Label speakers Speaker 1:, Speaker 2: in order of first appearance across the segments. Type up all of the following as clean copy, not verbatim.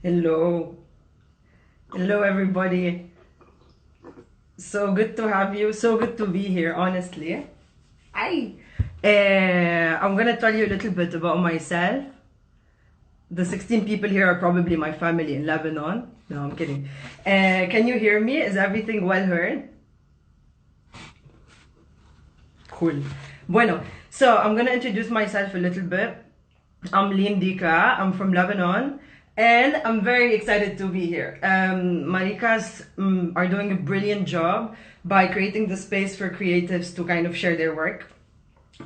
Speaker 1: Hello. Hello, everybody. So good to have you. So good to be here, honestly. Hi. I'm going to tell you a little bit about myself. The 16 people here are probably my family in Lebanon. No, I'm kidding. Can you hear me? Is everything well heard? Cool. Bueno, so I'm going to introduce myself a little bit. I'm Indica. I'm from Lebanon. And I'm very excited to be here. Maricas are doing a brilliant job by creating the space for creatives to kind of share their work.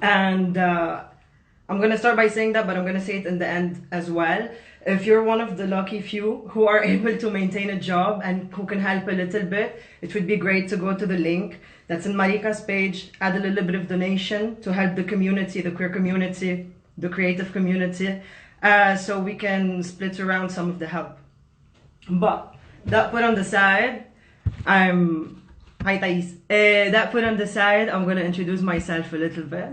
Speaker 1: And I'm going to start by saying that, but I'm going to say it in the end as well. If you're one of the lucky few who are able to maintain a job and who can help a little bit, it would be great to go to the link that's in Maricas page, add a little bit of donation to help the community, the queer community, the creative community, so we can split around some of the help. But that put on the side, Hi Thais. That put on the side, I'm gonna introduce myself a little bit.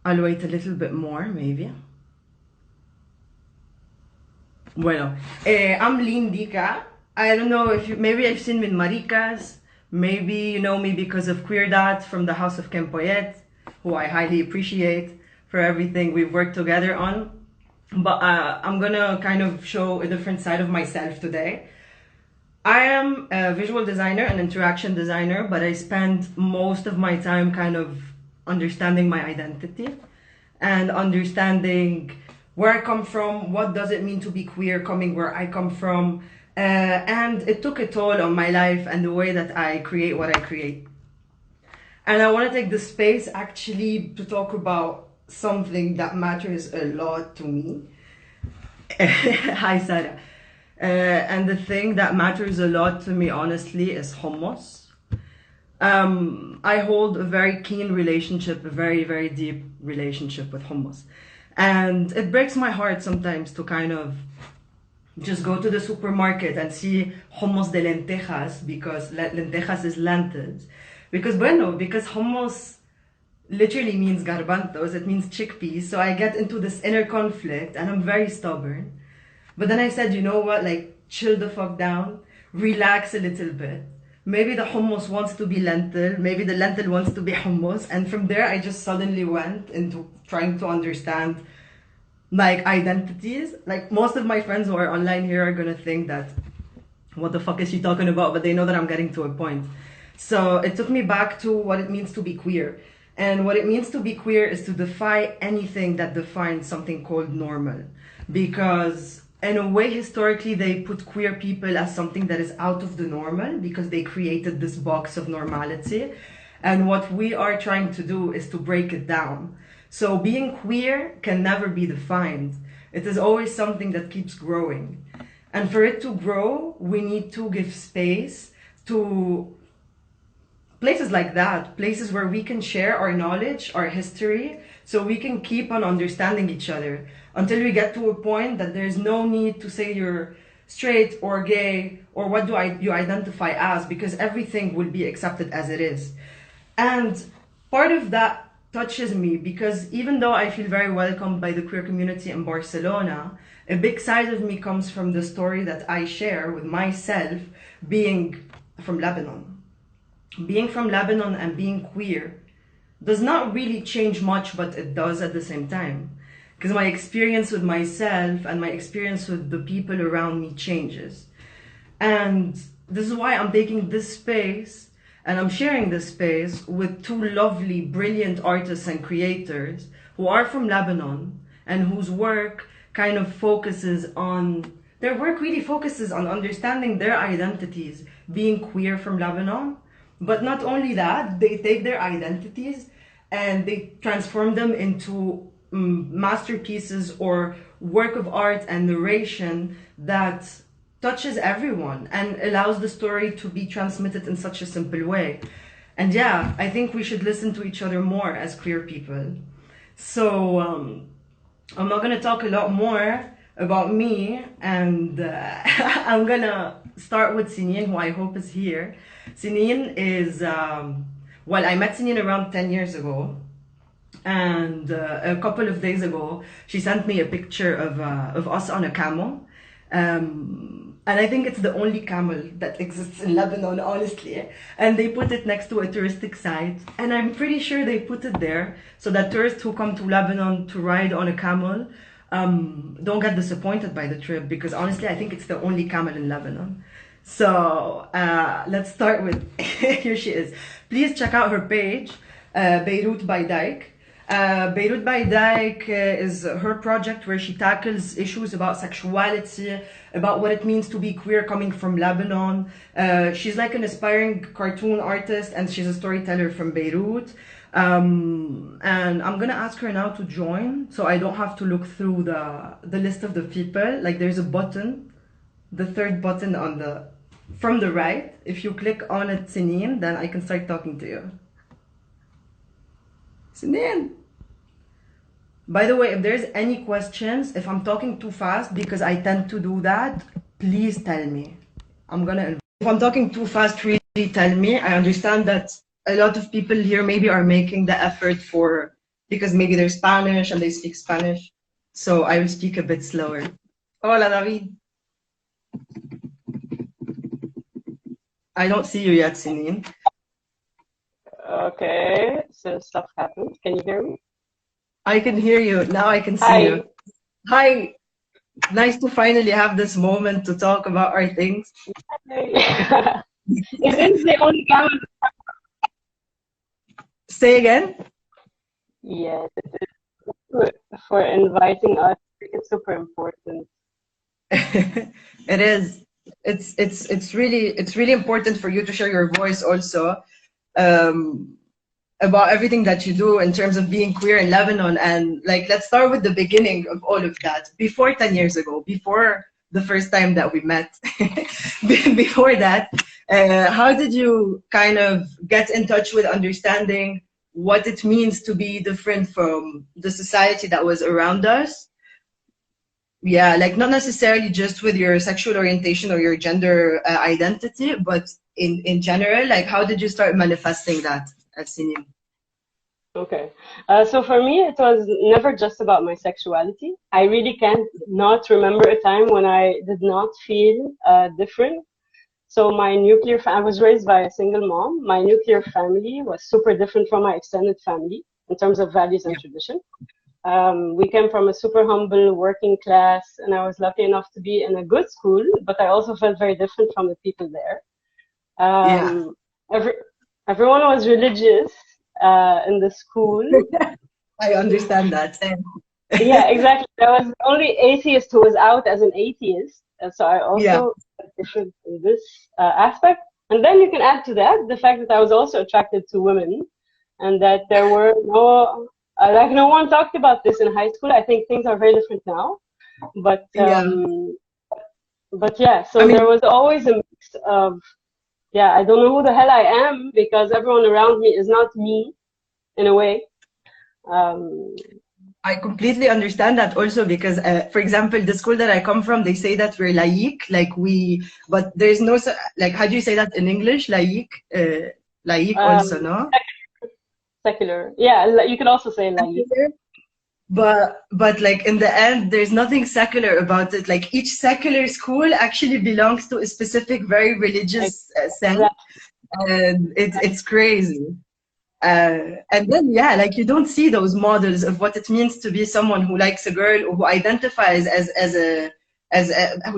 Speaker 1: I'll wait a little bit more, maybe. Bueno, I'm Indica. I don't know if maybe I've seen me in Maricas. Maybe you know me because of Queer Dot from the House of Kempoyet, who I highly appreciate for everything we've worked together on. But I'm gonna kind of show a different side of myself today. I am a visual designer and interaction designer, but I spend most of my time kind of understanding my identity and understanding where I come from, what does it mean to be queer coming where I come from, and it took a toll on my life and the way that I create what I create. And I want to take the space actually to talk about something that matters a lot to me. Hi, Sarah. And the thing that matters a lot to me, honestly, is hummus. I hold a very keen relationship, a very, very deep relationship with hummus. And it breaks my heart sometimes to kind of just go to the supermarket and see hummus de lentejas, because lentejas is lentils. Because hummus literally means garbanzos, it means chickpeas. So I get into this inner conflict and I'm very stubborn. But then I said, you know what, like chill the fuck down, relax a little bit. Maybe the hummus wants to be lentil, maybe the lentil wants to be hummus. And from there, I just suddenly went into trying to understand like identities. Like most of my friends who are online here are gonna think that, what the fuck is she talking about? But they know that I'm getting to a point. So it took me back to what it means to be queer. And what it means to be queer is to defy anything that defines something called normal. Because in a way, historically, they put queer people as something that is out of the normal because they created this box of normality. And what we are trying to do is to break it down. So being queer can never be defined. It is always something that keeps growing. And for it to grow, we need to give space to places like that, places where we can share our knowledge, our history, so we can keep on understanding each other until we get to a point that there's no need to say you're straight or gay or what you identify as, because everything will be accepted as it is. And part of that touches me because even though I feel very welcomed by the queer community in Barcelona, a big side of me comes from the story that I share with myself being from Lebanon. Being from Lebanon and being queer does not really change much, but it does at the same time. Because my experience with myself and my experience with the people around me changes. And this is why I'm taking this space and I'm sharing this space with two lovely, brilliant artists and creators who are from Lebanon and whose work kind of focuses on, their work really focuses on understanding their identities, being queer from Lebanon. But not only that, they take their identities and they transform them into masterpieces or work of art and narration that touches everyone and allows the story to be transmitted in such a simple way. And yeah, I think we should listen to each other more as queer people. So I'm not gonna talk a lot more about me, and I'm gonna start with Sinin, who I hope is here. Sinin is, well, I met Sinin around 10 years ago. And a couple of days ago, she sent me a picture of us on a camel. And I think it's the only camel that exists in Lebanon, honestly. And they put it next to a touristic site. And I'm pretty sure they put it there so that tourists who come to Lebanon to ride on a camel don't get disappointed by the trip. Because honestly, I think it's the only camel in Lebanon. So let's start with, here she is. Please check out her page, Beirut by Dyke. Beirut by Dyke is her project where she tackles issues about sexuality, about what it means to be queer coming from Lebanon. She's like an aspiring cartoon artist and she's a storyteller from Beirut. And I'm gonna ask her now to join so I don't have to look through the list of the people. Like there's a button, the third button on from the right. If you click on it, Sinine, then I can start talking to you. Sinine. By the way, if there's any questions, if I'm talking too fast, because I tend to do that, please tell me. If I'm talking too fast, really tell me. I understand that a lot of people here maybe are making the effort because maybe they're Spanish and they speak Spanish. So I will speak a bit slower. Hola, David. I don't see you yet, Sinine.
Speaker 2: Okay, so stuff happens. Can you hear me?
Speaker 1: I can hear you. Now I can see you. Hi. Nice to finally have this moment to talk about our things.
Speaker 2: It is the only camera.
Speaker 1: Say again?
Speaker 2: Yes, it is for inviting us. It's super important.
Speaker 1: It is. It's really important for you to share your voice also. About everything that you do in terms of being queer in Lebanon. And like, let's start with the beginning of all of that. Before 10 years ago, before the first time that we met, before that, how did you kind of get in touch with understanding what it means to be different from the society that was around us? Yeah, like not necessarily just with your sexual orientation or your gender identity, but in general, like how did you start manifesting that at Sinim?
Speaker 2: Okay, so for me, it was never just about my sexuality. I really can't not remember a time when I did not feel different. So I was raised by a single mom. My nuclear family was super different from my extended family in terms of values and tradition. We came from a super humble working class, and I was lucky enough to be in a good school, but I also felt very different from the people there. Everyone was religious in the school.
Speaker 1: I understand that.
Speaker 2: Yeah, exactly. I was the only atheist who was out as an atheist, and so I also different in this aspect. And then you can add to that the fact that I was also attracted to women, and that there were no one talked about this in high school. I think things are very different now, but yeah. So there was always a mix of I don't know who the hell I am because everyone around me is not me, in a way.
Speaker 1: I completely understand that also because, for example, the school that I come from, they say that we're laïque, but there's no, like, how do you say that in English? Laïque, also, no?
Speaker 2: Secular. Yeah, you can also say laïque.
Speaker 1: But like in the end, there's nothing secular about it. Like each secular school actually belongs to a specific, very religious sect, and it's crazy. And then like you don't see those models of what it means to be someone who likes a girl or who identifies who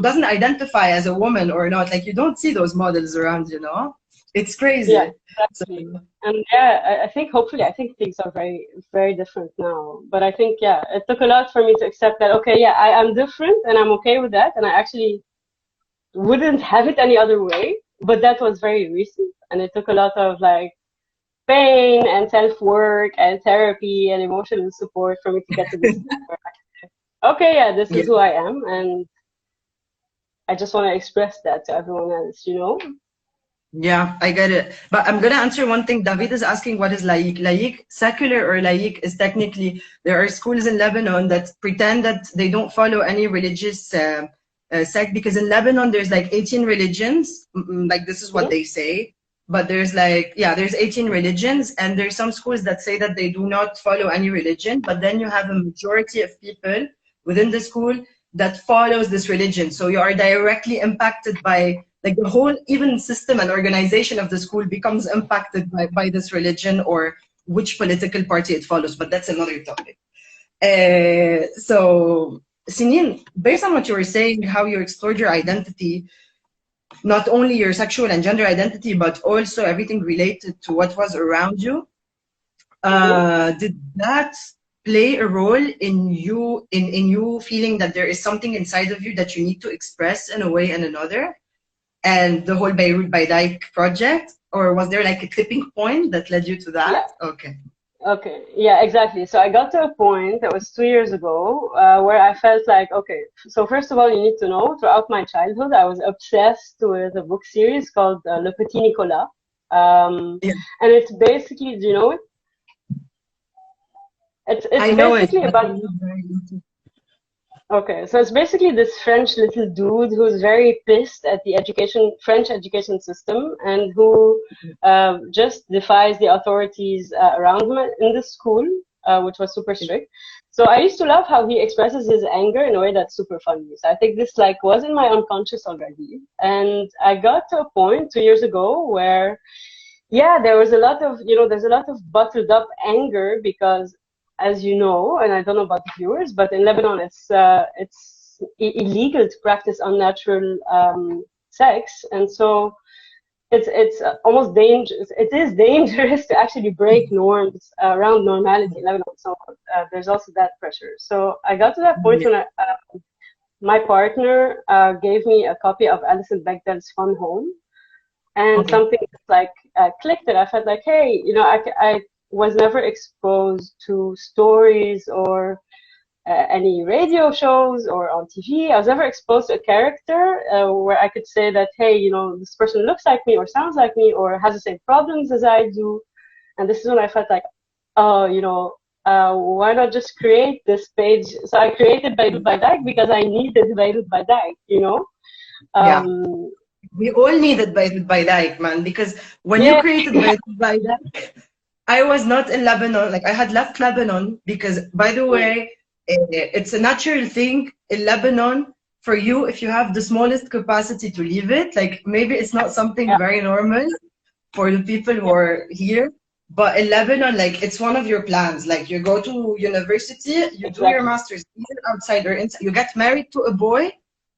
Speaker 1: doesn't identify as a woman or not. Like you don't see those models around, you know. It's crazy.
Speaker 2: Yeah, exactly. And I think things are very, very different now. But I think, it took a lot for me to accept that, okay, I am different and I'm okay with that. And I actually wouldn't have it any other way. But that was very recent. And it took a lot of like pain and self-work and therapy and emotional support for me to get to this point where okay, this is who I am. And I just want to express that to everyone else, you know?
Speaker 1: Yeah, I get it. But I'm going to answer one thing. David is asking what is laïque. Laïque, secular or laïque is technically, there are schools in Lebanon that pretend that they don't follow any religious sect because in Lebanon there's like 18 religions. Like this is what they say. but there's like, yeah, there's 18 religions, and there's some schools that say that they do not follow any religion, but then you have a majority of people within the school that follows this religion. So you are directly impacted by, like, the whole even system and organization of the school becomes impacted by this religion or which political party it follows, but that's another topic. So, Sinin, based on what you were saying, how you explored your identity, not only your sexual and gender identity, but also everything related to what was around you, did that play a role in you, in you feeling that there is something inside of you that you need to express in a way and another, and the whole Beirut by Dyke project? Or was there like a tipping point that led you to that?
Speaker 2: Yeah.
Speaker 1: Okay.
Speaker 2: Okay, yeah, exactly. So I got to a point, that was 2 years ago, where I felt like, okay, so first of all, you need to know, throughout my childhood, I was obsessed with a book series called Le Petit Nicolas.
Speaker 1: Yeah.
Speaker 2: And it's basically, do you know it? It's
Speaker 1: I know
Speaker 2: basically
Speaker 1: it.
Speaker 2: about, okay, so it's basically this French little dude who's very pissed at the French education system, and who just defies the authorities around him in the school, which was super strict. So I used to love how he expresses his anger in a way that's super funny. So I think this like was in my unconscious already, and I got to a point 2 years ago where, yeah, there was a lot of, there's a lot of bottled up anger because, as you know, and I don't know about the viewers, but in Lebanon, it's illegal to practice unnatural sex, and so it's almost dangerous. It is dangerous to actually break norms around normality in Lebanon. So there's also that pressure. So I got to that point when my partner gave me a copy of Alison Bechdel's Fun Home, and something like clicked it. I felt like, hey, I was never exposed to stories or any radio shows or on TV. I was never exposed to a character where I could say that, hey, this person looks like me or sounds like me or has the same problems as I do. And this is when I felt like, oh, why not just create this page? So I created Beirut by Dyke because I needed Beirut by Dyke,
Speaker 1: Yeah. We all needed Beirut by Dyke, man, because when you created Beirut by Dyke, I was not in Lebanon. Like, I had left Lebanon because, by the way, it's a natural thing in Lebanon for you if you have the smallest capacity to leave it. Like, maybe it's not something very normal for the people who are here, but in Lebanon, like, it's one of your plans. Like, you go to university, you do your master's either outside or inside. You get married to a boy,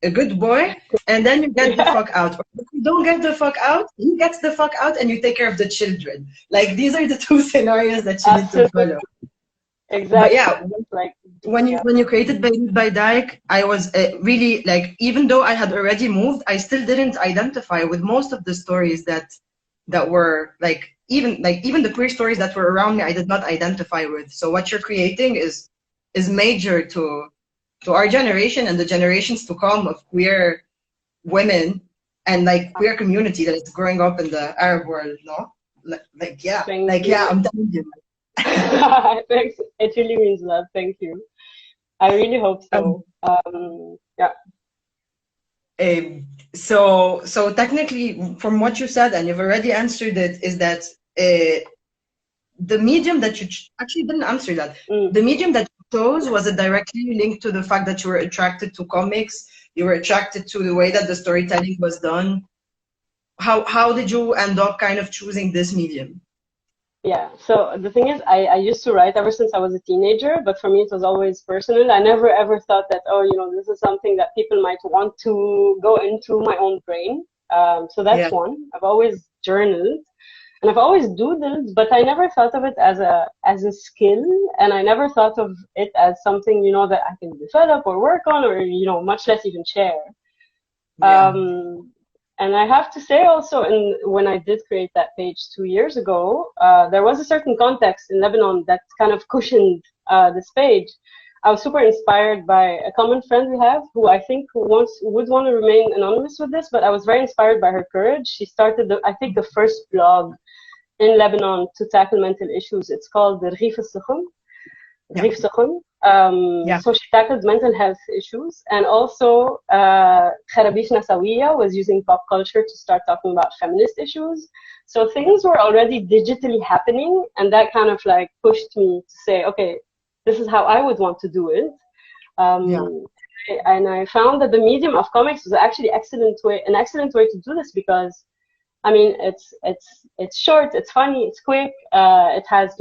Speaker 1: a good boy, and then you get the fuck out. Or if you don't get the fuck out, he gets the fuck out and you take care of the children. Like, these are the two scenarios that you need to follow.
Speaker 2: Exactly.
Speaker 1: But yeah, when you created Beirut by Dyke, I was really, like, even though I had already moved, I still didn't identify with most of the stories that were like even the queer stories that were around me. I did not identify with. So what you're creating is major to our generation and the generations to come of queer women and like queer community that is growing up in the Arab world, no? I'm telling you.
Speaker 2: Thanks. It really means a lot. Thank you. I really hope so.
Speaker 1: So technically, from what you said, and you've already answered it, is that the medium that you actually didn't answer that. The medium that you chose, was it directly linked to the fact that you were attracted to comics? You were attracted to the way that the storytelling was done? How did you end up kind of choosing this medium?
Speaker 2: Yeah, so the thing is, I used to write ever since I was a teenager, but for me it was always personal. I never ever thought that, this is something that people might want to go into my own brain. So that's one. I've always journaled and I've always doodled, but I never thought of it as a skill, and I never thought of it as something, that I can develop or work on, or, much less even share. And I have to say also, when I did create that page 2 years ago, there was a certain context in Lebanon that kind of cushioned this page. I was super inspired by a common friend we have, who I think would want to remain anonymous with this, but I was very inspired by her courage. She started, the first blog in Lebanon to tackle mental issues. It's called the Rif al-Sukhum. So she tackled mental health issues, and also Kharabish Nasawiya was using pop culture to start talking about feminist issues. So things were already digitally happening, and that kind of like pushed me to say, okay, this is how I would want to do it. And I found that the medium of comics was actually an excellent way to do this, because I mean, it's short, it's funny, it's quick. It has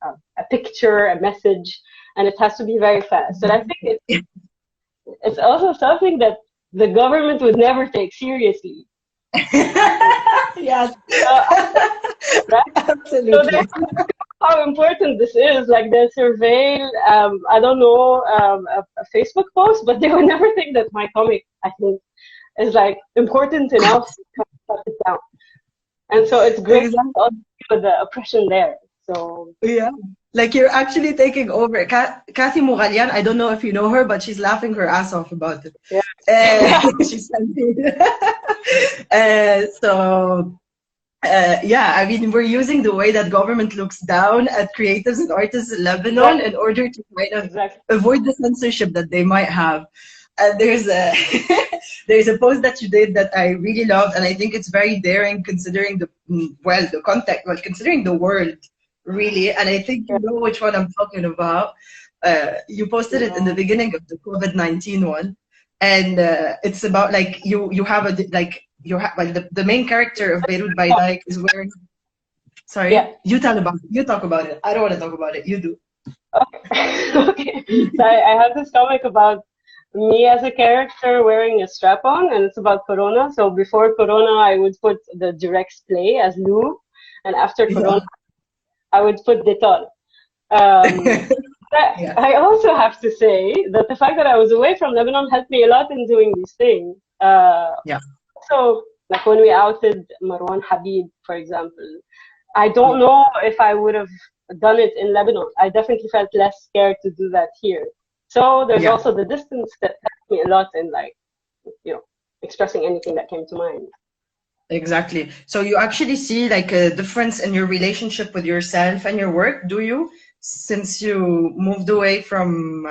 Speaker 2: a picture, a message, and it has to be very fast. And I think it's also something that the government would never take seriously.
Speaker 1: Yes.
Speaker 2: Right?
Speaker 1: Absolutely.
Speaker 2: So how important this is, like they surveil, I don't know, a Facebook post, but they would never think that my comic, I think, is like important enough to cut it down. And so it's great for the oppression there. So
Speaker 1: yeah, like you're actually taking over. Kathy Mughalian, I don't know if you know her, but she's laughing her ass off about it.
Speaker 2: Yeah.
Speaker 1: She's yeah, I mean, we're using the way that government looks down at creatives and artists in Lebanon in order to kind of avoid the censorship that they might have. And there's a there's a post that you did that I really loved, and I think it's very daring considering the context, considering the world, really. And I think you know which one I'm talking about. You posted it in the beginning of the COVID-19 one, and it's about like you have a the main character of Beirut by Dyke is wearing. Sorry, you talk about it. I don't want to talk about it. You do.
Speaker 2: Okay. So I have this comic about me as a character wearing a strap-on, and it's about Corona. So before Corona, I would put the Durex Play as lube, and after Corona, I would put Dettol. I also have to say that the fact that I was away from Lebanon helped me a lot in doing these things. So, like when we outed Marwan Habib, for example, I don't know if I would have done it in Lebanon. I definitely felt less scared to do that here. So there's also the distance that helped me a lot in like, expressing anything that came to mind.
Speaker 1: Exactly. So you actually see like a difference in your relationship with yourself and your work, do you? Since you moved away from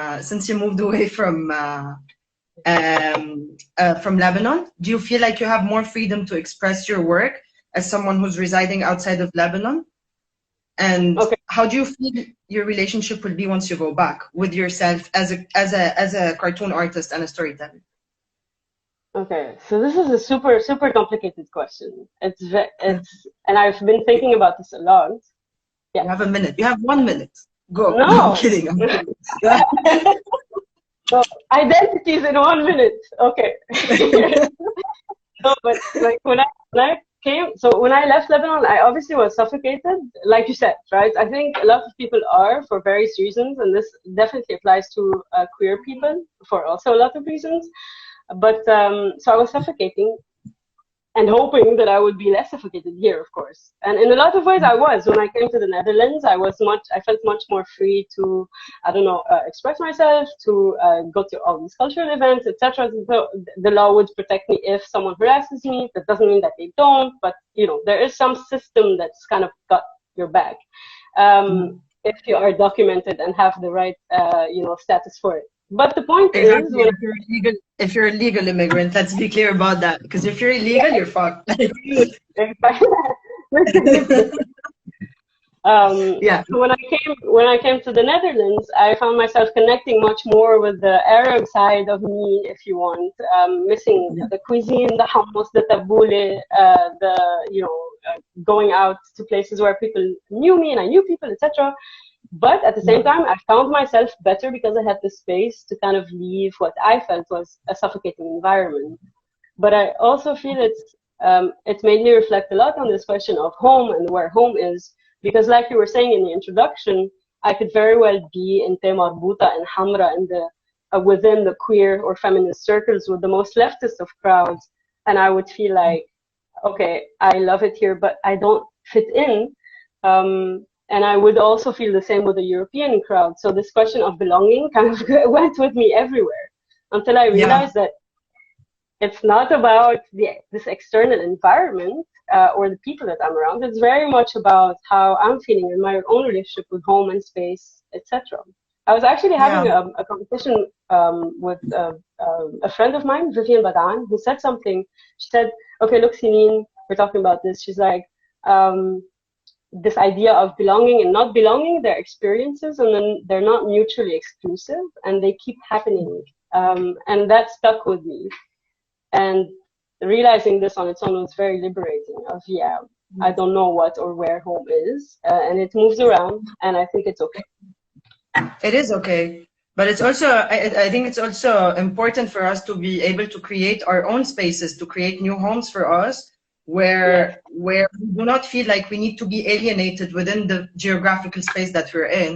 Speaker 1: Lebanon, do you feel like you have more freedom to express your work as someone who's residing outside of Lebanon? And how do you feel your relationship will be once you go back with yourself as a cartoon artist and a storyteller?
Speaker 2: Okay, so this is a super, super complicated question. And I've been thinking about this a lot.
Speaker 1: Yeah. You have a minute. You have 1 minute. Go.
Speaker 2: No,
Speaker 1: I'm kidding.
Speaker 2: So identities in 1 minute. Okay. No, but like when I left Lebanon, I obviously was suffocated, like you said, right? I think a lot of people are for various reasons, and this definitely applies to queer people for also a lot of reasons. But so I was suffocating and hoping that I would be less suffocated here, of course. And in a lot of ways I was. When I came to the Netherlands, I felt much more free to, express myself, to go to all these cultural events, etc. So the law would protect me if someone harasses me. That doesn't mean that they don't, but there is some system that's kind of got your back. If you are documented and have the right, status for it. But the point is,
Speaker 1: if you're a legal immigrant, let's be clear about that. Because if you're illegal, you're fucked. So
Speaker 2: when I came to the Netherlands, I found myself connecting much more with the Arab side of me, if you want, missing the cuisine, the hummus, the tabbouleh, going out to places where people knew me and I knew people, etc. But at the same time, I found myself better because I had the space to kind of leave what I felt was a suffocating environment. But I also feel it made me reflect a lot on this question of home and where home is. Because like you were saying in the introduction, I could very well be in Marbuta and Hamra within the queer or feminist circles with the most leftist of crowds. And I would feel like, okay, I love it here, but I don't fit in. And I would also feel the same with the European crowd. So this question of belonging kind of went with me everywhere until I realized that it's not about this external environment or the people that I'm around. It's very much about how I'm feeling in my own relationship with home and space, etc. I was actually having
Speaker 1: Yeah.
Speaker 2: a conversation with a friend of mine, Vivian Badan, who said something. She said, "Okay, look, Sinine, we're talking about this." She's like, um, "This idea of belonging and not belonging, they're experiences, and then they're not mutually exclusive, and they keep happening." And that stuck with me. And realizing this on its own was very liberating. Of yeah, I don't know what or where home is, and it moves around, and I think it's okay.
Speaker 1: It is okay, but it's also, I think it's also important for us to be able to create our own spaces, to create new homes for us,
Speaker 2: Yes,
Speaker 1: where we do not feel like we need to be alienated within the geographical space that we're in.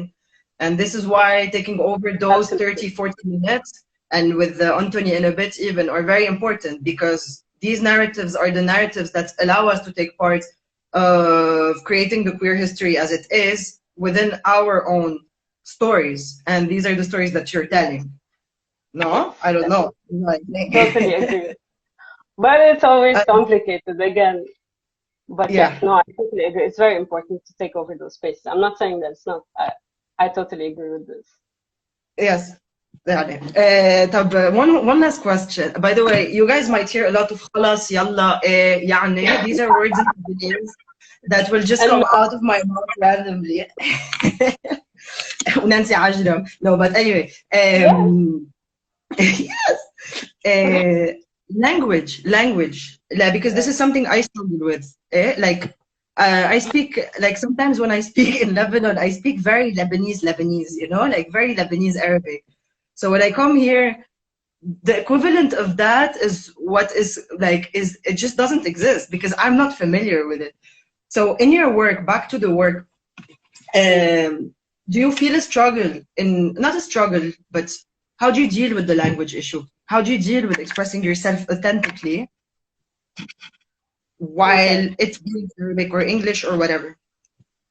Speaker 1: And this is why taking over those
Speaker 2: absolutely.
Speaker 1: 30, 40 minutes, and with Anthony in a bit even, are very important, because these narratives are the narratives that allow us to take part of creating the queer history as it is within our own stories. And these are the stories that you're telling. No, I don't know. Like,
Speaker 2: Totally agree. But it's always complicated again. But yeah,
Speaker 1: yeah.
Speaker 2: no, I totally agree. It's very important to take over those spaces. I'm not saying that it's not. I totally agree with this.
Speaker 1: Yes. يعني. طب one last question. By the way, you guys might hear a lot of خلاص يلا يعني. These are words in Lebanese that will just
Speaker 2: And
Speaker 1: come out of my mouth randomly. ونانسي عجرم. No, but anyway.
Speaker 2: yeah,
Speaker 1: Yes. Language. Like, because this is something I struggle with. Like, I speak, like, sometimes when I speak in Lebanon, I speak very Lebanese, you know, like very Lebanese Arabic. So when I come here, the equivalent of that is what is like, it just doesn't exist because I'm not familiar with it. So in your work, back to the work, do you feel a struggle not a struggle, but how do you deal with the language issue? How do you deal with expressing yourself authentically while
Speaker 2: okay.
Speaker 1: it's being Arabic or English or whatever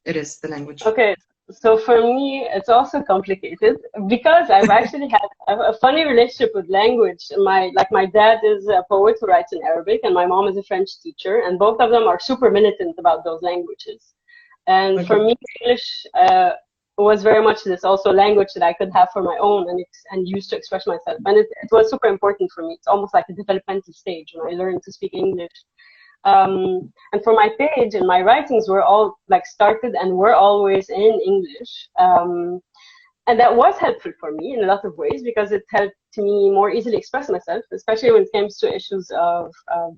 Speaker 1: it is, the language?
Speaker 2: Okay, so for me, it's also complicated because I've actually had a funny relationship with language. My dad is a poet who writes in Arabic, and my mom is a French teacher, and both of them are super militant about those languages. And for
Speaker 1: Okay.
Speaker 2: me, English was very much this also language that I could have for my own and use to express myself. And it was super important for me. It's almost like a developmental stage when I learned to speak English. And for my page and my writings were all like started and were always in English. And that was helpful for me in a lot of ways because it helped me more easily express myself, especially when it comes to issues of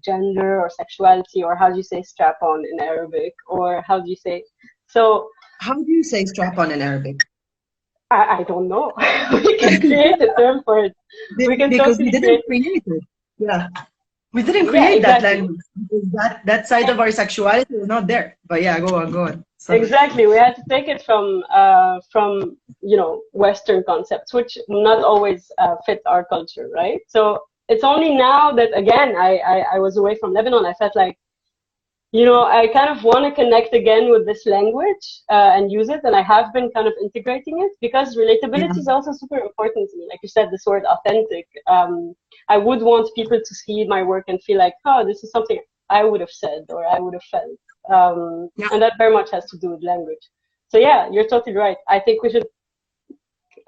Speaker 2: gender or sexuality, or how do you say strap on in Arabic, or how do you say. So
Speaker 1: How do you say strap on in Arabic?
Speaker 2: I don't know. We can create a term for it. We can
Speaker 1: Because we
Speaker 2: totally
Speaker 1: didn't
Speaker 2: create.
Speaker 1: create it. Yeah. We didn't
Speaker 2: Yeah,
Speaker 1: create that
Speaker 2: exactly.
Speaker 1: language because that side of our sexuality is not there. But yeah, go on. Sorry.
Speaker 2: Exactly. We had to take it from Western concepts, which not always fit our culture, right? So it's only now that again I was away from Lebanon. I felt like I kind of want to connect again with this language and use it, and I have been kind of integrating it because
Speaker 1: Yeah.
Speaker 2: relatability is also super important to me. Like you said, this word authentic. I would want people to see my work and feel like, oh, this is something I would have said or I would have felt,
Speaker 1: Yeah.
Speaker 2: and that very much has to do with language. So yeah, you're totally right. I think we should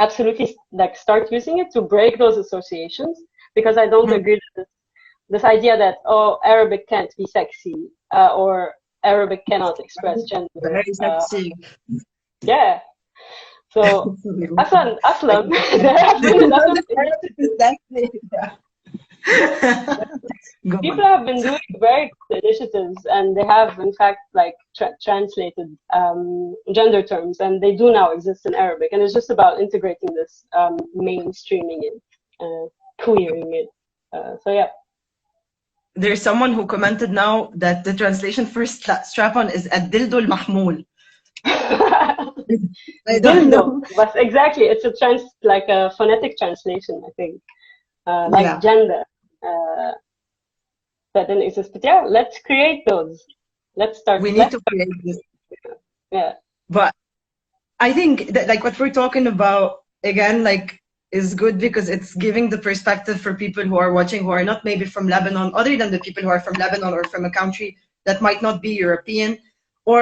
Speaker 2: absolutely like start using it to break those associations because I don't
Speaker 1: Mhm.
Speaker 2: agree with this idea that Arabic can't be sexy or Arabic cannot express gender.
Speaker 1: Very sexy.
Speaker 2: Yeah. So Aslan, there have been a lot of initiatives.
Speaker 1: Exactly. Yeah. Go
Speaker 2: People
Speaker 1: on.
Speaker 2: have been doing very good initiatives, and they have, in fact, like translated gender terms, and they do now exist in Arabic. And it's just about integrating this, mainstreaming it, queering it. So yeah.
Speaker 1: There's someone who commented now that the translation for strap-on is الدلدو المحمول. I don't
Speaker 2: Dildo,
Speaker 1: know.
Speaker 2: but exactly, it's like a phonetic translation, I think, like
Speaker 1: Yeah.
Speaker 2: gender, uh, that didn't exist. But yeah, let's create those. Let's start.
Speaker 1: We need
Speaker 2: Let's
Speaker 1: to
Speaker 2: start.
Speaker 1: create this.
Speaker 2: Yeah,
Speaker 1: But I think that like what we're talking about again, like is good because it's giving the perspective for people who are watching who are not maybe from Lebanon, other than the people who are from Lebanon or from a country that might not be European, or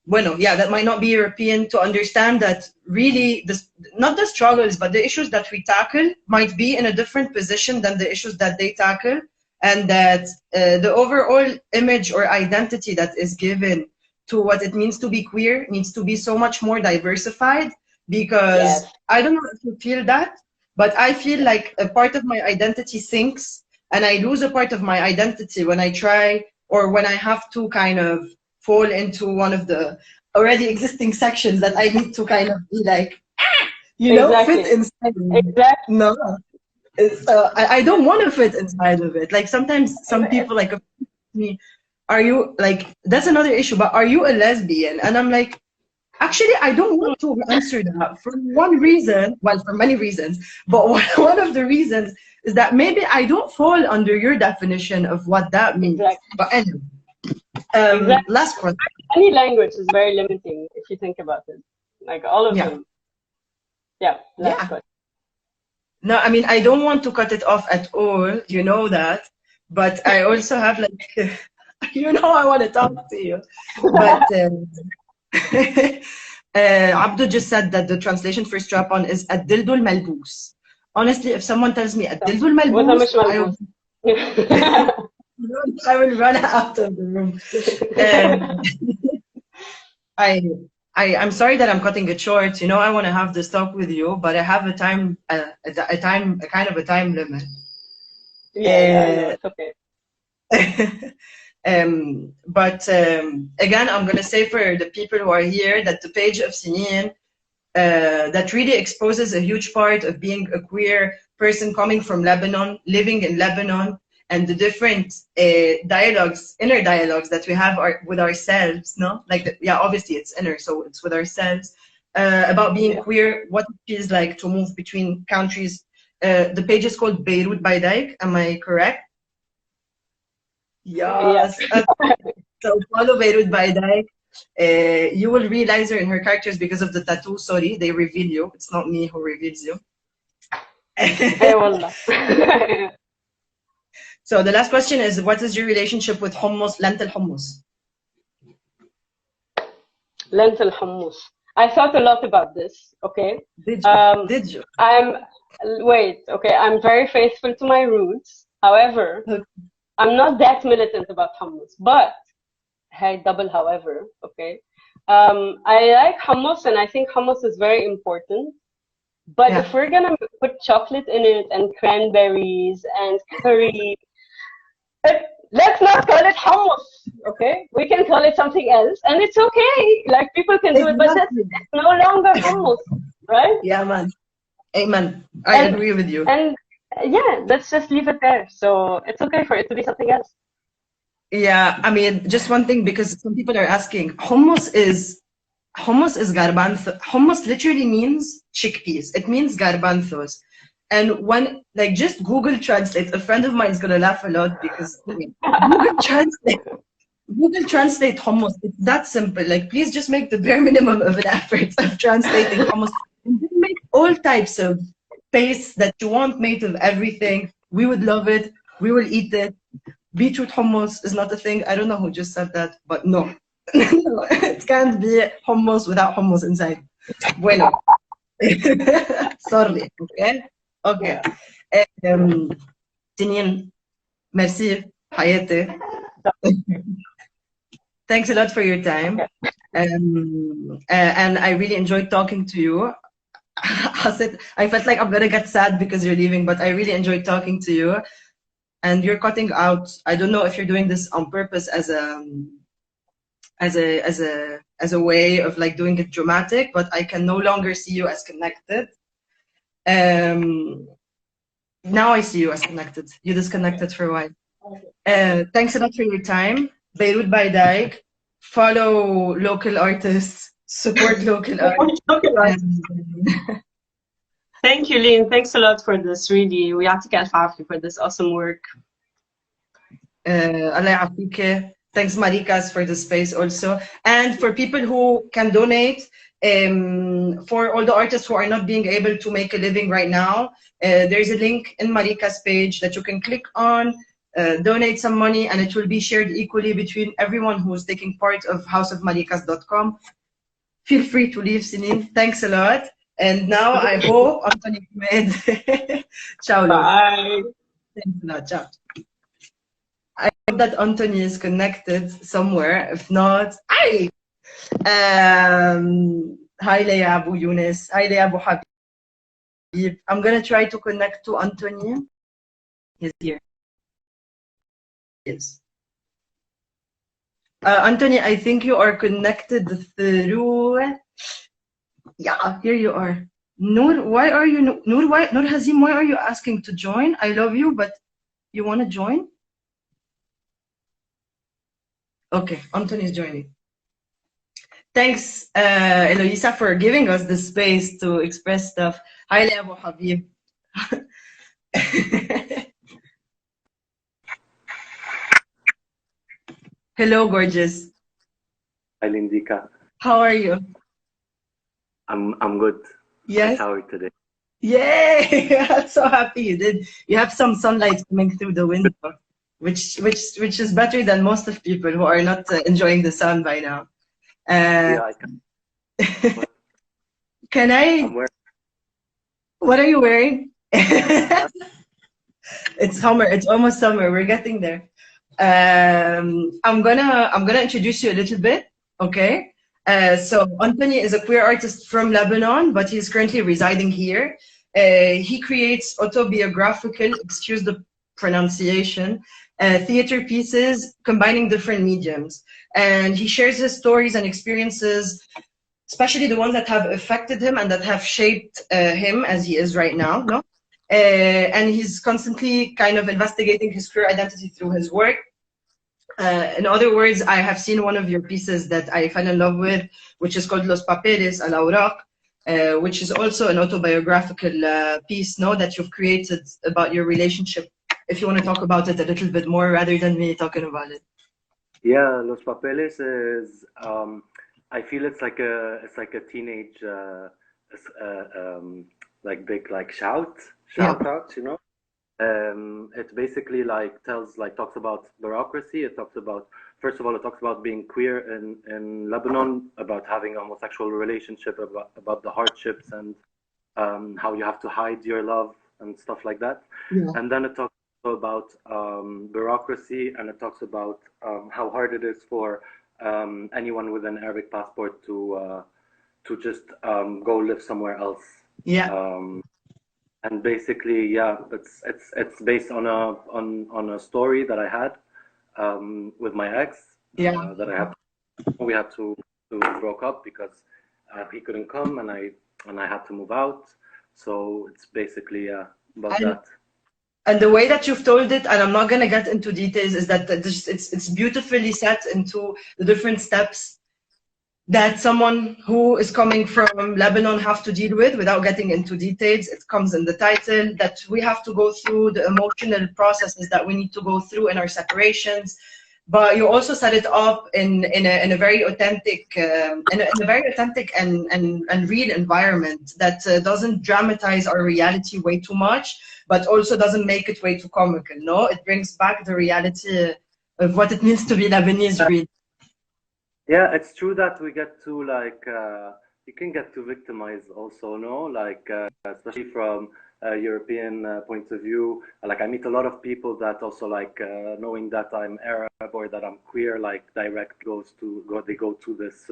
Speaker 1: bueno, yeah, that might not be European, to understand that really this, not the struggles, but the issues that we tackle might be in a different position than the issues that they tackle, and that the overall image or identity that is given to what it means to be queer needs to be so much more diversified, because
Speaker 2: Yes.
Speaker 1: I don't know if you feel that, but I feel like a part of my identity sinks, and I lose a part of my identity when I try, or when I have to kind of fall into one of the already existing sections that I need to kind of be like, you know, fit
Speaker 2: Exactly.
Speaker 1: inside.
Speaker 2: Exactly.
Speaker 1: No, it's, I don't want to fit inside of it. Like sometimes some people like me, are you like, that's another issue, but are you a lesbian? And I'm like, actually, I don't want to answer that for one reason, well, for many reasons, but one of the reasons is that maybe I don't fall under your definition of what that means.
Speaker 2: Exactly.
Speaker 1: But anyway,
Speaker 2: Exactly.
Speaker 1: last question.
Speaker 2: Any language is very limiting if you think about it. Like all of
Speaker 1: Yeah.
Speaker 2: them. Yeah. Last
Speaker 1: Yeah.
Speaker 2: question.
Speaker 1: No, I mean, I don't want to cut it off at all, you know that, but I also have like, you know, I want to talk to you. But Abdul just said that the translation for strap-on is الدلدو الملبوس. Honestly, if someone tells me الدلدو
Speaker 2: وده مش
Speaker 1: الملبوس,
Speaker 2: ملبوس.
Speaker 1: I will run out of the room. I'm sorry that I'm cutting it short. You know, I want to have this talk with you, but I have a time, a kind of a time limit.
Speaker 2: Yeah, it's okay.
Speaker 1: But again, I'm going to say for the people who are here that the page of Sinin that really exposes a huge part of being a queer person coming from Lebanon, living in Lebanon, and the different dialogues, inner dialogues that we have with ourselves, no? Like, yeah, obviously it's inner, so it's with ourselves, about being queer, what it feels like to move between countries. The page is called Beirut by Dyke, am I correct? Yes. So follow Beirut by Dyke. You will realize her in her characters because of the tattoo. Sorry, they reveal you. It's not me who reveals you. So the last question is, what is your relationship with hummus, lentil hummus?
Speaker 2: Lentil hummus. I thought a lot about this, okay?
Speaker 1: Did you?
Speaker 2: I'm very faithful to my roots. However, I'm not that militant about hummus, but, hey, double however, okay? I like hummus, and I think hummus is very important. But if we're gonna put chocolate in it and cranberries and curry, let's not call it hummus, okay? We can call it something else, and it's okay. Like, people can do it, but it's no longer hummus, right?
Speaker 1: Yeah, man. Amen. I agree with you.
Speaker 2: And yeah, let's just leave it there. So it's okay for it to be something else.
Speaker 1: Yeah, I mean, just one thing, because some people are asking, hummus is garbanzo. Hummus literally means chickpeas. It means garbanzos. And when, like, just Google Translate, a friend of mine is gonna laugh a lot because I mean, Google Translate hummus. It's that simple. Like, please just make the bare minimum of an effort of translating hummus. And then make all types of pastes that you want made of everything. We would love it. We will eat it. Beetroot hummus is not a thing. I don't know who just said that, but no. It can't be hummus without hummus inside. Bueno. Sorry. Okay? Okay. Tinian, merci. Hayate. Thanks a lot for your time. And I really enjoyed talking to you. I felt like I'm gonna get sad because you're leaving, but I really enjoyed talking to you. And you're cutting out. I don't know if you're doing this on purpose as a way of like doing it dramatic, but I can no longer see you as connected. Now I see you as connected. You disconnected for a while. Thanks a lot for your time. Beirut by Dyke. Follow local artists. Support local artists.
Speaker 3: Thank you, Lynn. Thanks a lot for this. Really, ويعطيك ألف عافية for this awesome work.
Speaker 1: الله يعافيك. Thanks, Maricas, for the space also. And for people who can donate, for all the artists who are not being able to make a living right now, there's a link in Maricas page that you can click on. donate some money, and it will be shared equally between everyone who is taking part of houseofmaricas.com. Feel free to leave, Sinin. Thanks a lot. And now I hope Anthony Kmeid. Ciao, love.
Speaker 2: Bye.
Speaker 1: Thanks a lot. Ciao. I hope that Anthony is connected somewhere. If not, hi. Hi, Leia Abu Yunus. Hi, Leia Abu Habib. I'm gonna try to connect to Anthony. He's here. Yes. Anthony, I think you are connected through. Yeah, here you are. Noor, why are you Noor? Why Noor Hazim? Why are you asking to join? I love you, but you want to join? Okay, Anthony is joining. Thanks, Eloisa, for giving us the space to express stuff. Hi, Abu Habib. Hello, gorgeous.
Speaker 4: Hi, Indica.
Speaker 1: How are you?
Speaker 4: I'm good.
Speaker 1: Yes.
Speaker 4: I showered today.
Speaker 1: Yay! I'm so happy you did. You have some sunlight coming through the window, which is better than most of people who are not enjoying the sun by now.
Speaker 4: Yeah, I can.
Speaker 1: Can I? What are you wearing? It's summer. It's almost summer. We're getting there. I'm gonna introduce you a little bit, okay? So Anthony is a queer artist from Lebanon, but he's currently residing here. He creates autobiographical, excuse the pronunciation, theater pieces combining different mediums. And he shares his stories and experiences, especially the ones that have affected him and that have shaped him as he is right now, no? And he's constantly kind of investigating his queer identity through his work. In other words, I have seen one of your pieces that I fell in love with, which is called Los Papeles, Al Awraq, which is also an autobiographical piece, no, that you've created about your relationship. If you want to talk about it a little bit more rather than me talking about it.
Speaker 4: Yeah, Los Papeles is. I feel it's like a teenage, like big shout out, you know. It basically talks about bureaucracy. It talks about, first of all, it talks about being queer in Lebanon, about having a homosexual relationship, about the hardships and how you have to hide your love and stuff like that.
Speaker 1: Yeah.
Speaker 4: And then it talks about bureaucracy, and it talks about how hard it is for anyone with an Arabic passport to just go live somewhere else.
Speaker 1: Yeah.
Speaker 4: And basically, yeah, it's based on a story that I had with my ex.
Speaker 1: Yeah.
Speaker 4: We had to broke up because he couldn't come, and I had to move out. So it's basically about that.
Speaker 1: And the way that you've told it, and I'm not gonna get into details, is that it's beautifully set into the different steps that someone who is coming from Lebanon have to deal with without getting into details. It comes in the title that we have to go through the emotional processes that we need to go through in our separations. But you also set it up in a very authentic and real environment that doesn't dramatize our reality way too much, but also doesn't make it way too comical. No, it brings back the reality of what it means to be Lebanese. Really.
Speaker 4: Yeah, it's true that we get to you can get to victimize also, no? Especially from a European point of view. I meet a lot of people that also knowing that I'm Arab or that I'm queer, they go to this,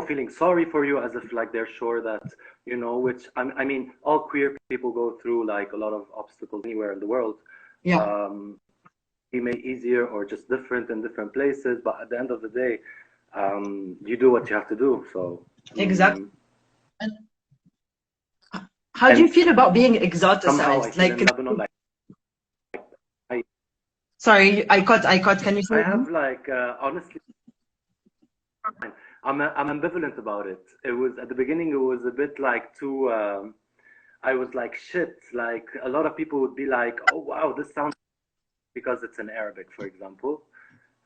Speaker 4: feeling sorry for you as if they're sure that, which I mean, all queer people go through a lot of obstacles anywhere in the world.
Speaker 1: Yeah.
Speaker 4: Be made easier or just different in different places, but at the end of the day, you do what you have to do. So
Speaker 1: exactly. How do you feel about being exoticized?
Speaker 4: In Lebanon,
Speaker 1: sorry, I cut. Can you say?
Speaker 4: I have honestly, I'm ambivalent about it. It was at the beginning. It was a bit too. I was shit. A lot of people would be like, "Oh wow, this sounds," because it's in Arabic, for example.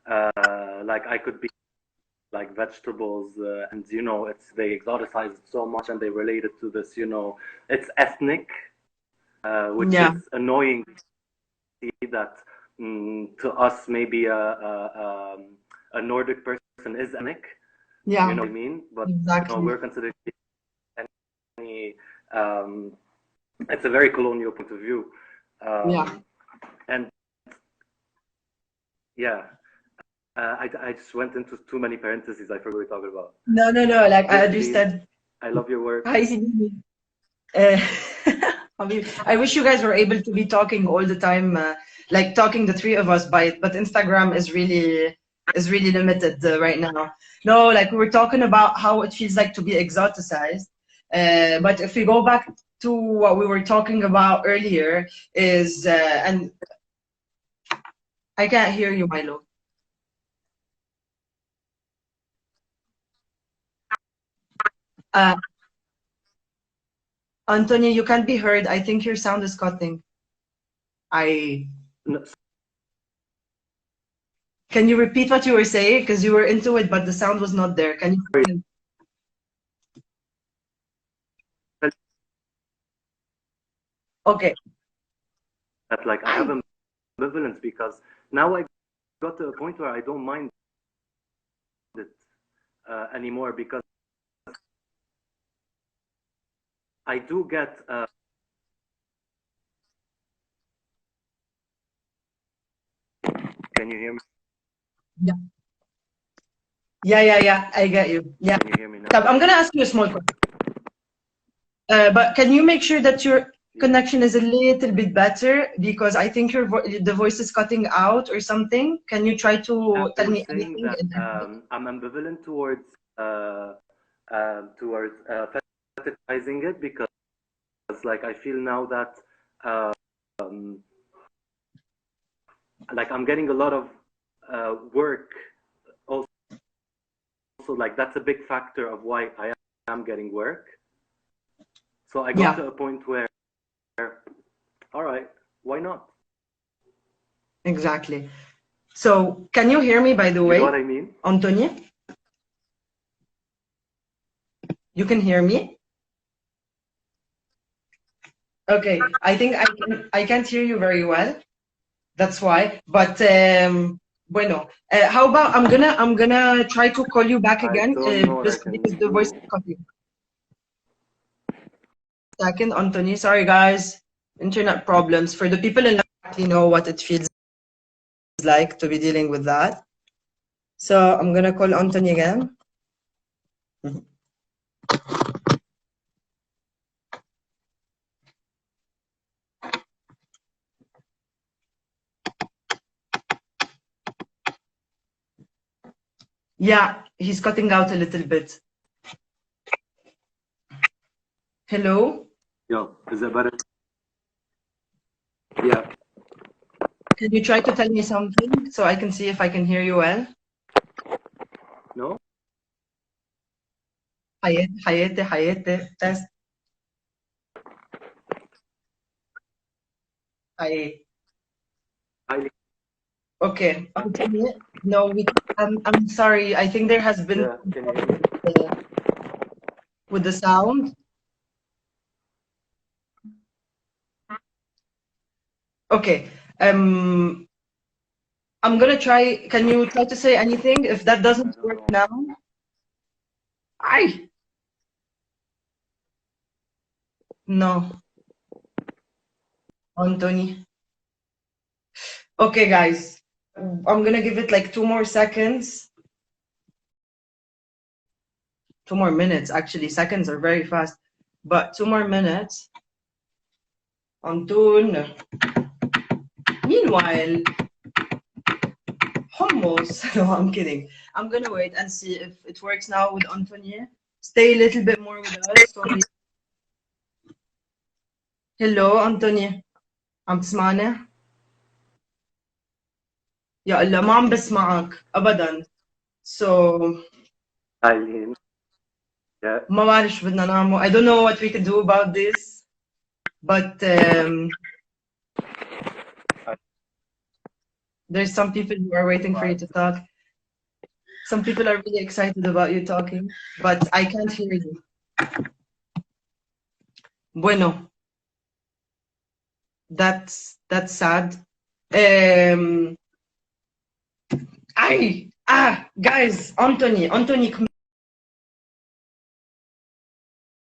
Speaker 4: I could be vegetables, and they exoticize it so much, and they relate it to this, it's ethnic, which is annoying to see that to us, maybe a Nordic person is ethnic.
Speaker 1: Yeah,
Speaker 4: You know what I mean? But
Speaker 1: exactly.
Speaker 4: we're considered any. It's a very colonial point of view.
Speaker 1: Yeah.
Speaker 4: And yeah, I just went into too many parentheses. I forgot what we were talking about.
Speaker 1: No, like I
Speaker 4: Basically,
Speaker 1: understand.
Speaker 4: I love your work.
Speaker 1: Hi, Sydney. I wish you guys were able to be talking all the time, like talking the three of us but Instagram is really limited right now. No, like we were talking about how it feels like to be exoticized. But if we go back to what we were talking about earlier is and I can't hear you, Milo. Anthony, you can't be heard. I think your sound is cutting.
Speaker 4: No,
Speaker 1: Can you repeat what you were saying? Because you were into it, but the sound was not there. Can you? Okay.
Speaker 4: that like I have ambivalence because now I got to a point where I don't mind it anymore because I do get. Can you hear me?
Speaker 1: Yeah. Yeah. I get you. Yeah.
Speaker 4: Can you hear me now?
Speaker 1: I'm gonna ask you a small question. But can you make sure that your connection is a little bit better because I think the voice is cutting out or something. Can you try to tell me anything?
Speaker 4: That, I'm ambivalent towards fetishizing it because like I feel now that like I'm getting a lot of work also like that's a big factor of why I am getting work. So I got to a point where, all right, why not?
Speaker 1: Exactly. So can you hear me, by the way?
Speaker 4: You know what I mean?
Speaker 1: Anthony? You can hear me? Okay, I think I can't hear you very well. That's why. But bueno, how about I'm gonna try to call you back again just because the voice is cutting. Second, Anthony. Sorry, guys. Internet problems. For the people in exactly know what it feels like to be dealing with that. So I'm gonna call Anthony again. Yeah, he's cutting out a little bit. Hello?
Speaker 4: Yo, is that better? Yeah.
Speaker 1: Can you try to tell me something so I can see if I can hear you well?
Speaker 4: No?
Speaker 1: Hayete, test. Okay. No, I'm sorry. I think there has been with the sound. Okay. I'm gonna try. Can you try to say anything? If that doesn't work now. No. Anthony. Okay, guys. I'm gonna give it like 2 more seconds. 2 more minutes, actually. Seconds are very fast. But 2 more minutes. Anton. Meanwhile, hummus. No, I'm kidding. I'm gonna wait and see if it works now with Anthony. Stay a little bit more with us. Hello, Anthony. عم تسمعني؟ يا الله ما عم بسمعك أبدا. So ما بعرف شو بدنا نعمل. I don't know what we can do about this. But there's some people who are waiting for you to talk. Some people are really excited about you talking, but I can't hear you. Bueno. That's sad. Um, guys, Anthony Kmeid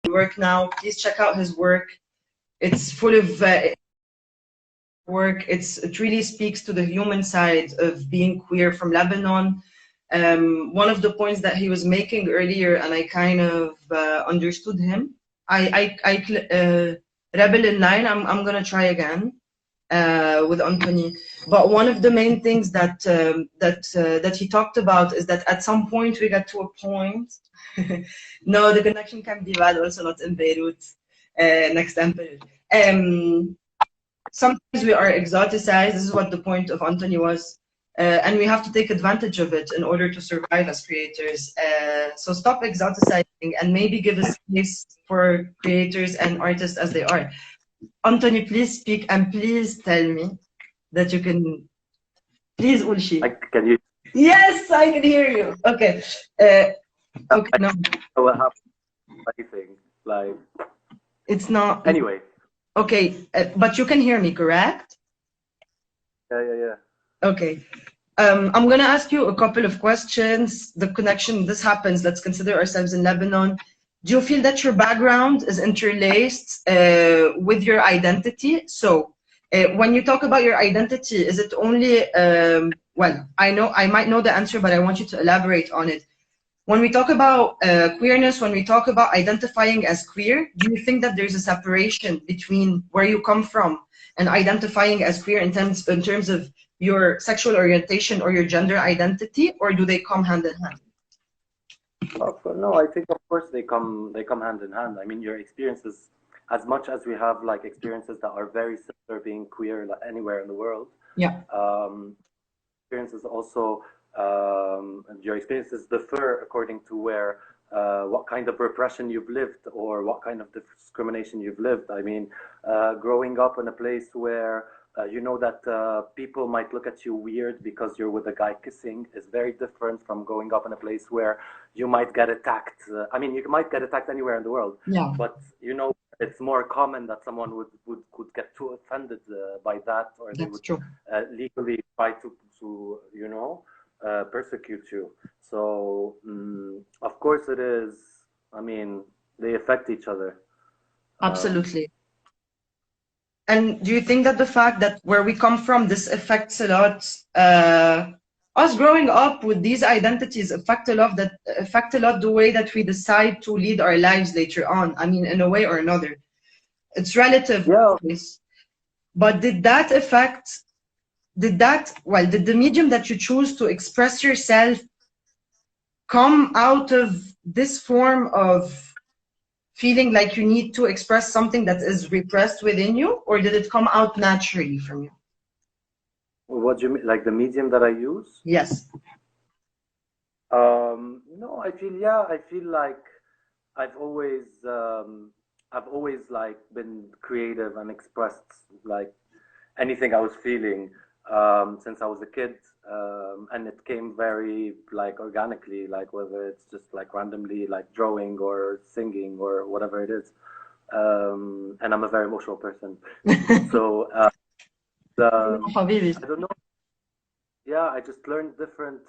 Speaker 1: work now. Please check out his work. It's full of work. It really speaks to the human side of being queer from Lebanon. One of the points that he was making earlier, and I kind of understood him. Rebel in line. I'm gonna try again with Anthony. But one of the main things that he talked about is that at some point we got to a point. No, the connection can be bad. Also, not in Beirut. Next emperor. Sometimes we are exoticized. This is what the point of Anthony was. And we have to take advantage of it in order to survive as creators. So stop exoticizing and maybe give a space for creators and artists as they are. Anthony, please speak and please tell me that you can. Please, Ulshi.
Speaker 4: Can you?
Speaker 1: Yes, I can hear you. Okay. Okay. No.
Speaker 4: What happened? Anything like?
Speaker 1: It's not.
Speaker 4: Anyway.
Speaker 1: Okay, but you can hear me, correct?
Speaker 4: Yeah.
Speaker 1: Okay. I'm gonna ask you a couple of questions. The connection, this happens, let's consider ourselves in Lebanon. Do you feel that your background is interlaced with your identity? So when you talk about your identity, is it only, well, I might know the answer, but I want you to elaborate on it. When we talk about queerness, when we talk about identifying as queer, do you think that there's a separation between where you come from and identifying as queer in terms of your sexual orientation or your gender identity, or do they come hand in hand?
Speaker 4: No, I think of course they come hand in hand. I mean, your experiences, as much as we have like experiences that are very similar being queer like, anywhere in the world.
Speaker 1: Yeah.
Speaker 4: Experiences also. Your experiences differ according to where, what kind of repression you've lived or what kind of discrimination you've lived. I mean, growing up in a place where you know that people might look at you weird because you're with a guy kissing is very different from growing up in a place where you might get attacked. I mean, you might get attacked anywhere in the world,
Speaker 1: yeah.
Speaker 4: But you know, it's more common that someone could get too offended by that, or they would legally try to you know, persecute you. So of course it is. I mean, they affect each other.
Speaker 1: Absolutely. And do you think that the fact that where we come from, this affects a lot, us growing up with these identities affect a lot the way that we decide to lead our lives later on? I mean, in a way or another. It's relative,
Speaker 4: yeah.
Speaker 1: But did that affect, did the medium that you choose to express yourself come out of this form of feeling like you need to express something that is repressed within you, or did it come out naturally from you?
Speaker 4: What do you mean, like the medium that I use?
Speaker 1: Yes.
Speaker 4: No, I feel like I've always like been creative and expressed like anything I was feeling since I was a kid, and it came very like organically, like whether it's just like randomly like drawing or singing or whatever it is, and I'm a very emotional person. So I don't know, yeah, I just learned different,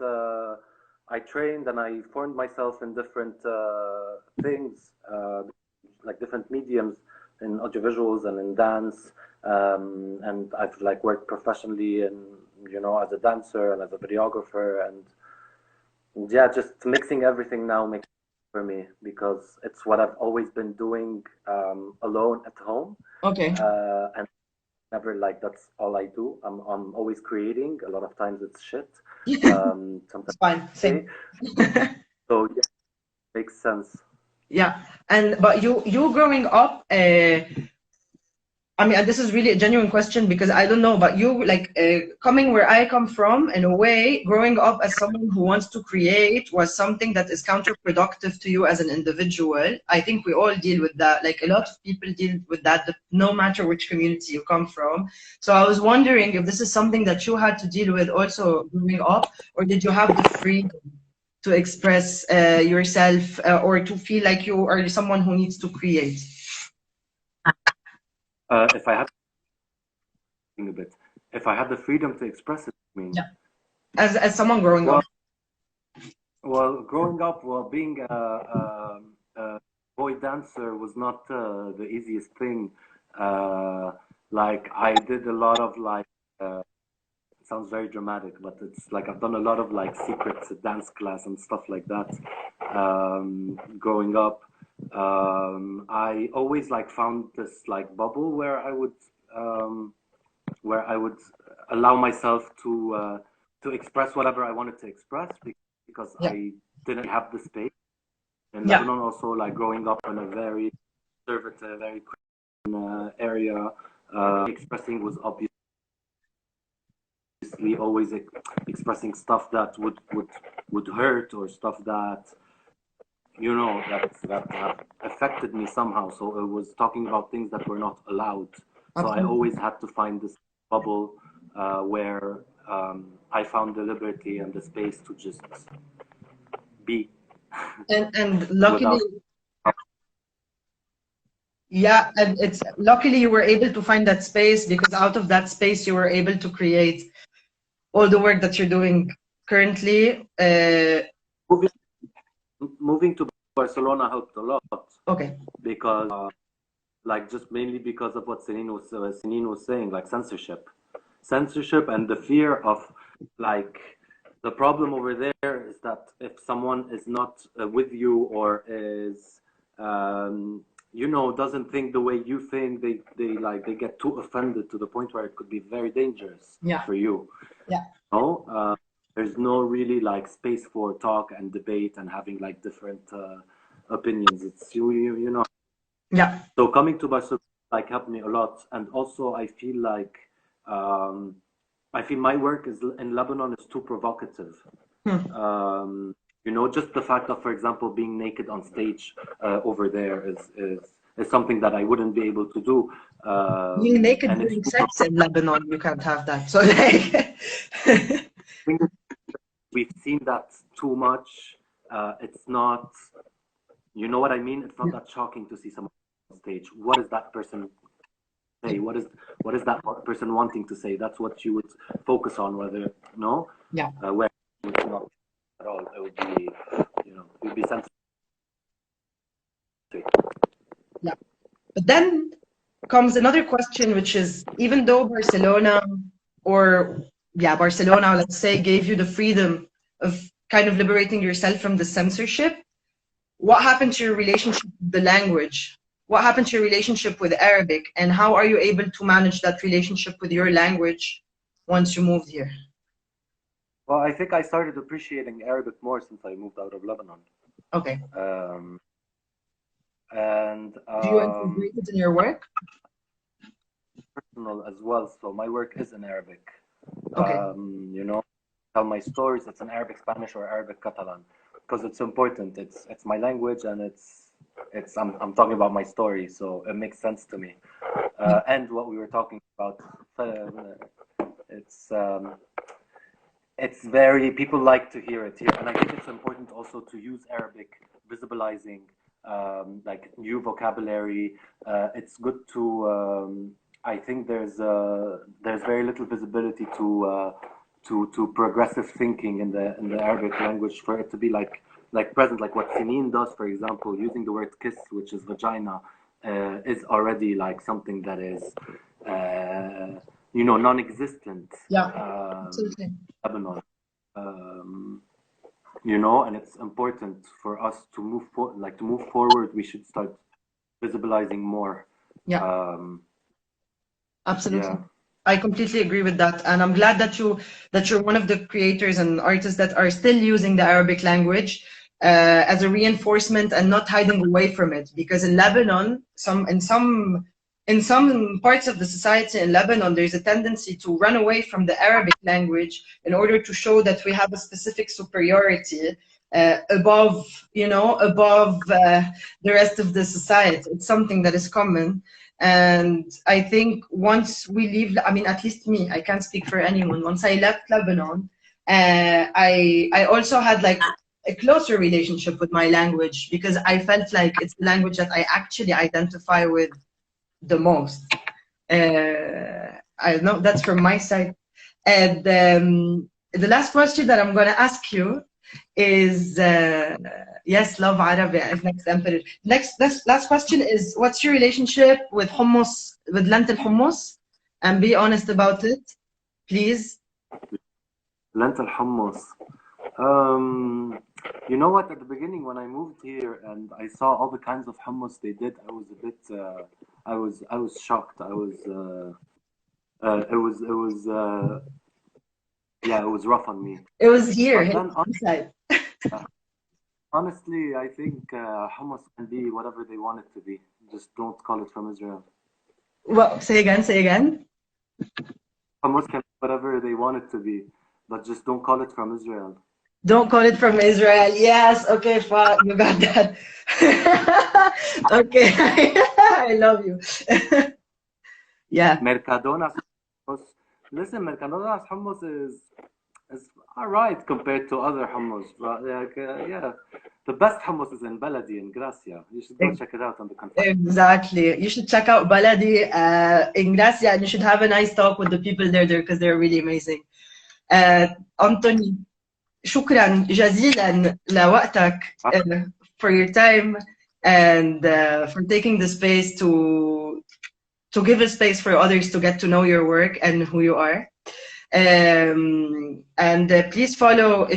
Speaker 4: I trained and I formed myself in different things, like different mediums, in audiovisuals and in dance, and I've like worked professionally and, you know, as a dancer and as a videographer, and yeah, just mixing everything now makes sense for me because it's what I've always been doing alone at home.
Speaker 1: Okay.
Speaker 4: And never like that's all I do. I'm always creating. A lot of times it's shit. Sometimes
Speaker 1: it's fine. Same.
Speaker 4: So yeah, makes sense.
Speaker 1: Yeah, but you growing up, I mean, and this is really a genuine question because I don't know, but you like coming where I come from, in a way, growing up as someone who wants to create was something that is counterproductive to you as an individual. I think we all deal with that. Like a lot of people deal with that, no matter which community you come from. So I was wondering if this is something that you had to deal with also growing up, or did you have the freedom to express yourself or to feel like you are someone who needs to create?
Speaker 4: If I have to think a bit, if I had the freedom to express it, I mean.
Speaker 1: Yeah. As someone growing up.
Speaker 4: Well, growing up, well, being a boy dancer was not the easiest thing. Like I did a lot of like, it sounds very dramatic, but it's like I've done a lot of like secret dance class and stuff like that. Growing up, I always like found this like bubble where I would allow myself to express whatever I wanted to express because I didn't have the space. In Lebanon, also like growing up in a very conservative, very Christian area, expressing was obviously always expressing stuff that would hurt or stuff that that affected me somehow. So it was talking about things that were not allowed. So I always had to find this bubble where I found the liberty and the space to just be.
Speaker 1: And luckily, and it's luckily you were able to find that space, because out of that space you were able to create all the work that you're doing currently.
Speaker 4: Moving to Barcelona helped a lot.
Speaker 1: Okay.
Speaker 4: Because like just mainly because of what Celine was saying, like censorship and the fear of like, the problem over there is that if someone is not with you or is doesn't think the way you think, they get too offended to the point where it could be very dangerous for you. There's no really like space for talk and debate and having like different opinions. It's so coming to Barcelona like helped me a lot. And also I feel like my work in Lebanon is too provocative. Just the fact of, for example, being naked on stage over there is something that I wouldn't be able to do.
Speaker 1: Being naked during sex in Lebanon, you can't have that. So like,
Speaker 4: we've seen that too much. It's not, you know what I mean? It's not that shocking to see someone on stage. What is that person say? What is that person wanting to say? That's what you would focus on, whether where it's not at all. It would be, it would be sensitive.
Speaker 1: Yeah. But then comes another question, which is, even though Barcelona, let's say, gave you the freedom of kind of liberating yourself from the censorship, what happened to your relationship with the language? What happened to your relationship with Arabic? And how are you able to manage that relationship with your language once you moved here?
Speaker 4: Well, I think I started appreciating Arabic more since I moved out of Lebanon.
Speaker 1: Okay.
Speaker 4: And
Speaker 1: do you integrate it in your work?
Speaker 4: Personal as well. So my work is in Arabic.
Speaker 1: Okay.
Speaker 4: Tell my stories. It's in Arabic, Spanish, or Arabic Catalan, because it's important. It's my language, and I'm talking about my story, so it makes sense to me. And what we were talking about, it's very, people like to hear it here, and I think it's important also to use Arabic, visibilizing like new vocabulary. It's good to. I think there's very little visibility to progressive thinking in the Arabic language, for it to be like present, like what Celine does, for example, using the word kiss, which is vagina, is already like something that is non-existent.
Speaker 1: Absolutely.
Speaker 4: Lebanon. And it's important for us to move forward. We should start visibilizing more.
Speaker 1: Absolutely. Yeah. I completely agree with that, and I'm glad that you're one of the creators and artists that are still using the Arabic language as a reinforcement and not hiding away from it. Because in Lebanon, in some parts of the society in Lebanon, there's a tendency to run away from the Arabic language in order to show that we have a specific superiority above the rest of the society. It's something that is common. And I think once we leave, at least me, I can't speak for anyone. Once I left Lebanon, I also had like a closer relationship with my language, because I felt like it's the language that I actually identify with the most. I know that's from my side. And the last question that I'm going to ask you is, yes, love Arabi as next emperor. Last question is, what's your relationship with hummus, with lentil hummus? And be honest about it, please.
Speaker 4: Lentil hummus. You know what? At the beginning, when I moved here and I saw all the kinds of hummus they did, I was a bit, I was shocked. It was rough on me.
Speaker 1: It was here,
Speaker 4: But then,
Speaker 1: inside.
Speaker 4: honestly, I think hummus can be whatever they want it to be. Just don't call it from Israel.
Speaker 1: Well, say again.
Speaker 4: Hummus can be whatever they want it to be, but just don't call it from Israel.
Speaker 1: Don't call it from Israel. Yes, okay, fuck, you got that. Okay, I love you. Yeah.
Speaker 4: Mercadona's hummus. Listen, Mercadona's hummus is all right compared to other hummus, but yeah, the best hummus is in Baladi in Gracia. You should go check it out on the contact.
Speaker 1: Exactly. You should check out Baladi in Gracia, and you should have a nice talk with the people there because they're really amazing. Anthony, شكرا جزيلا لوقتك for your time and for taking the space to give a space for others to get to know your work and who you are. And please follow,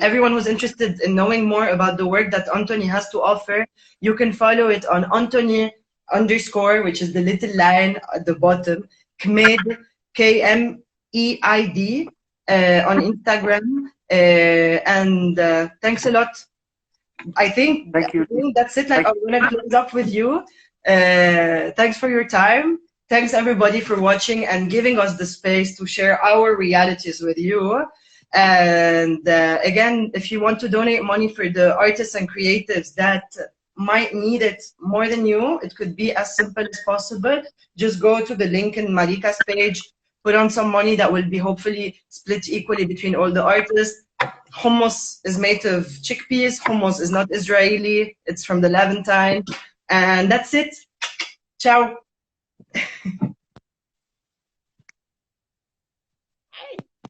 Speaker 1: everyone who's interested in knowing more about the work that Anthony has to offer, you can follow it on Anthony_, which is the little line at the bottom, Kmeid, Kmeid, on Instagram. And thanks a lot. I think that's it. Like, I'm gonna close up with you. Thanks for your time. Thanks everybody for watching and giving us the space to share our realities with you. And again, if you want to donate money for the artists and creatives that might need it more than you, it could be as simple as possible. Just go to the link in Maricas page, put on some money that will be hopefully split equally between all the artists. Hummus is made of chickpeas. Hummus is not Israeli. It's from the Levantine. And that's it. Ciao.